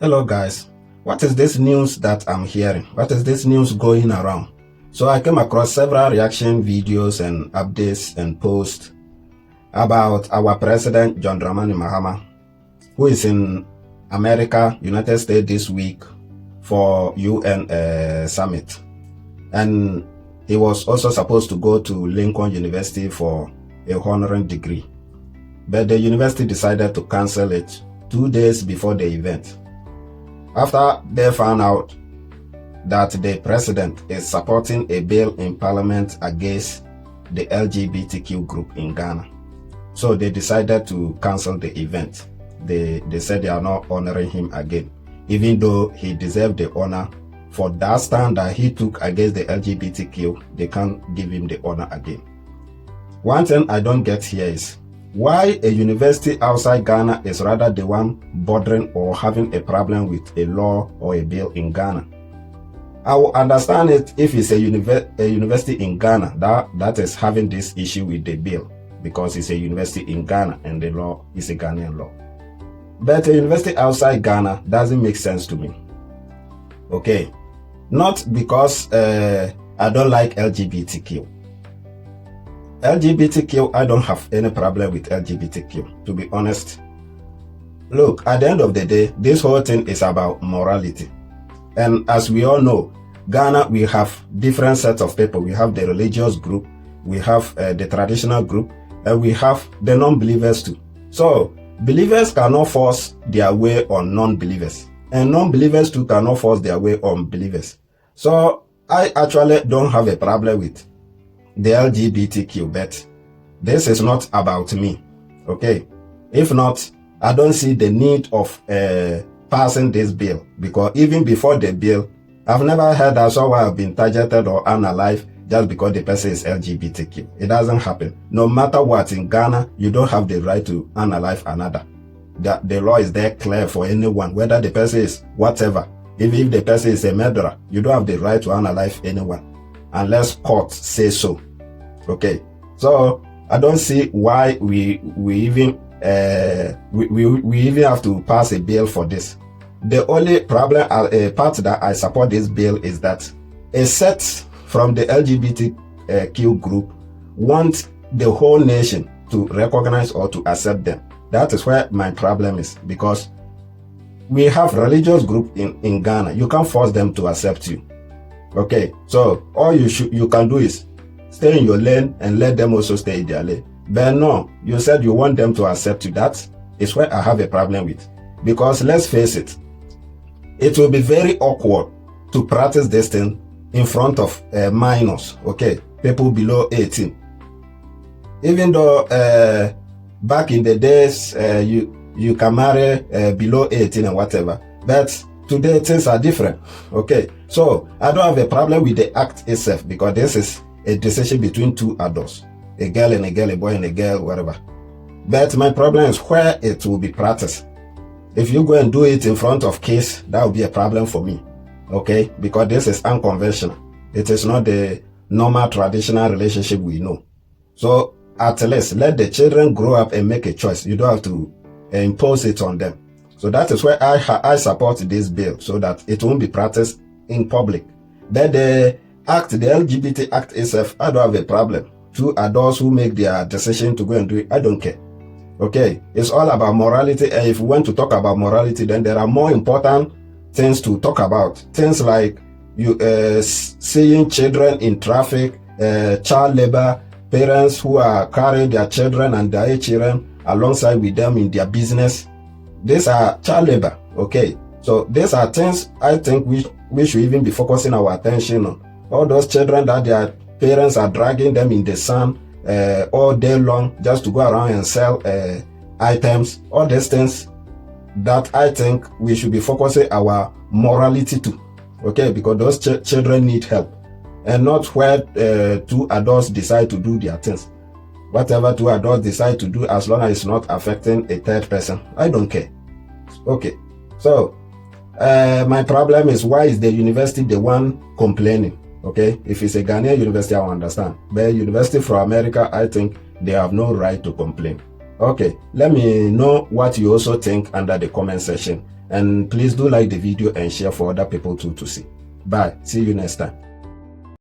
Hello guys, what is this news that I'm hearing? What is this news going around? So I came across several reaction videos and updates and posts about our president John Dramani Mahama, who is in America, United States this week for UN summit. And he was also supposed to go to Lincoln University for a honoring degree. But the university decided to cancel it 2 days before the event, after they found out that the president is supporting a bill in parliament against the LGBTQ group in Ghana. So they decided to cancel the event. They said they are not honoring him again, even though he deserved the honor for that stand that he took against the LGBTQ. They can't give him the honor again. One thing I don't get here is why a university outside Ghana is rather the one bothering or having a problem with a law or a bill in Ghana. I will understand it if it's a university in Ghana that is having this issue with the bill, because it's a university in Ghana and the law is a Ghanaian law. But a university outside Ghana doesn't make sense to me. Okay, not because I don't like LGBTQ. I don't have any problem with LGBTQ, to be honest. Look, at the end of the day, this whole thing is about morality. And as we all know, Ghana, we have different sets of people. We have the religious group, we have the traditional group, and we have the non-believers too. So, believers cannot force their way on non-believers, and non-believers too cannot force their way on believers. So, I actually don't have a problem with the LGBTQ, but this is not about me, okay? If not, I don't see the need of passing this bill, because even before the bill, I've never heard that someone have been targeted or unalive just because the person is LGBTQ. It doesn't happen. No matter what, in Ghana, you don't have the right to unalive another. The law is there clear for anyone, whether the person is whatever. Even if the person is a murderer, you don't have the right to unalive anyone, unless court says so. Okay, so I don't see why we even have to pass a bill for this. The only problem, part that I support this bill is that a set from the LGBTQ group want the whole nation to recognize or to accept them. That is where my problem is, because we have religious group in Ghana. You can't force them to accept you. Okay, so all you can do is stay in your lane and let them also stay in their lane. But no, you said you want them to accept you. That is where I have a problem with. Because let's face it, it will be very awkward to practice this thing in front of minors, okay, people below 18. Even though back in the days, you can marry below 18 and whatever, but today things are different, okay? So I don't have a problem with the act itself, because this is a decision between two adults, a girl and a girl, a boy and a girl, whatever. But my problem is where it will be practiced. If you go and do it in front of kids, that will be a problem for me, okay? Because this is unconventional. It is not the normal traditional relationship we know. So at least let the children grow up and make a choice. You don't have to impose it on them. So that is where I support this bill, so that it won't be practiced in public. But the LGBT Act itself, I don't have a problem. Two adults who make their decision to go and do it, I don't care. Okay, it's all about morality, and if we want to talk about morality, then there are more important things to talk about. Things like seeing children in traffic, child labor, parents who are carrying their children and their children alongside with them in their business. These are child labor, okay? So these are things I think we should even be focusing our attention on. All those children that their parents are dragging them in the sun all day long just to go around and sell items, all these things that I think we should be focusing our morality to, okay? Because those children need help, and not where two adults decide to do their things. Whatever two adults decide to do, as long as it's not affecting a third person, I don't care. Okay, so my problem is, why is the university the one complaining? Okay, if it's a Ghanaian university, I understand. But university from America, I think they have no right to complain. Okay, let me know what you also think under the comment section. And please do like the video and share for other people too to see. Bye. See you next time.